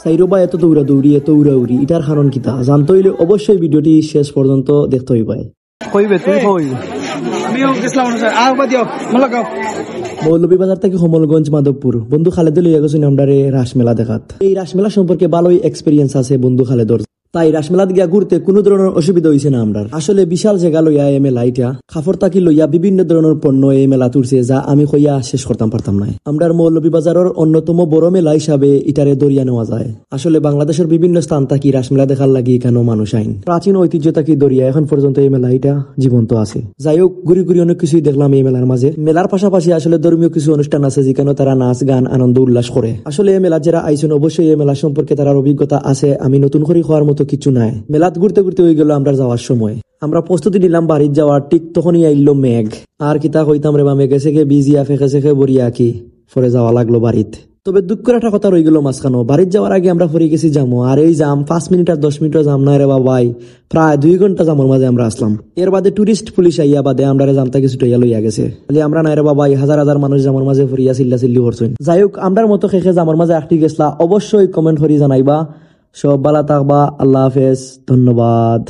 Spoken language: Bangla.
সাইরো বা এত দৌড়াদৌড়ি এত উড়াউড়ি এটার কারণ কিতা জানতে হইলে অবশ্যই ভিডিওটি শেষ পর্যন্ত দেখতে হইবে। কইবে তুমি কইবে মৌলভীবাজার থেকে কমলগঞ্জ মাধবপুর বন্ধু খালেদ লইয়া গেছেন আমরা রাসমেলা দেখাত। এই রাসমেলা সম্পর্কে ভালোই এক্সপিরিয়েন্স আছে বন্ধু খালেদর, তাই রাসমেলাত গিয়া ঘুরতে কোনো ধরনের অসুবিধা হয়েছে না আমরা। আসলে বিশাল জায়গা লইয়া এই মেলা এটা খাফর তাকি লইয়া বিভিন্ন ধরনের পণ্য এই মেলা তুলছে যা আমি কইয়া শেষ করতাম পারতাম না। আমরা মৌলভীবাজারের অন্যতম বড় মেলা হিসাবে ইটারে দরিয়া নেওয়া যায়। আসলে বাংলাদেশের বিভিন্ন স্থান থাকি রাসমেলা দেখার লাগি কেন মানুষ আইন, প্রাচীন ঐতিহ্য থাকি দরিয়া এখন পর্যন্ত এই মেলা এটা জীবন্ত আছে। যাই হোক ঘুরি ঘুরি অনেক কিছুই দেখলাম এই মেলার মাঝে। মেলার পাশাপাশি আসলে ধর্মীয় কিছু অনুষ্ঠান আছে যেখানে তারা নাচ গান আনন্দ উল্লাস করে। আসলে এই মেলা যারা আইছেন অবশ্যই এই মেলা সম্পর্কে তার অভিজ্ঞতা আছে, আমি নতুন করে হওয়ার মতো কিছু নাই। মেলাত ঘুরতে ঘুরতে হয়ে গেল আমরা যাওয়ার সময়। আমরা প্রস্তুতি নিলাম বাড়ির যাওয়ার, ঠিক তখনই আইল মেঘ। আর কিতা কইতাম রে বা মেঘে সেখে বিজিয়া ফেঁকে সেখে বরিয়া কি পরে যাওয়া লাগলো বাড়িত। তবে দুঃখের একটা কথা রয়ে গেল মাঝখানো, বাড়ির যাওয়ার আগে আমরা পরে গেছি জামো, আর এই জাম 5 মিনিট আর 10 মিনিটও জাম না রে বাবাই, প্রায় 2 ঘন্টা জামর মাঝে আমরা আসলাম। এর বাদে টুরিস্ট পুলিশ আইয়া বাদে আমরা জামতা কিছু টইয়া লইয়া গেছে। আমরা নাই রে বাবাই হাজার হাজার মানুষ জামর মাঝে ফরিয়া চিল্লা চিল্লি করছেন। যাই হোক আমরার মতো খেখে জামর মাঝে আটটি গেছলা, অবশ্যই কমেন্ট করি জানাইবা। সব ভালো থাকবা, আল্লাহ হাফেজ, ধন্যবাদ।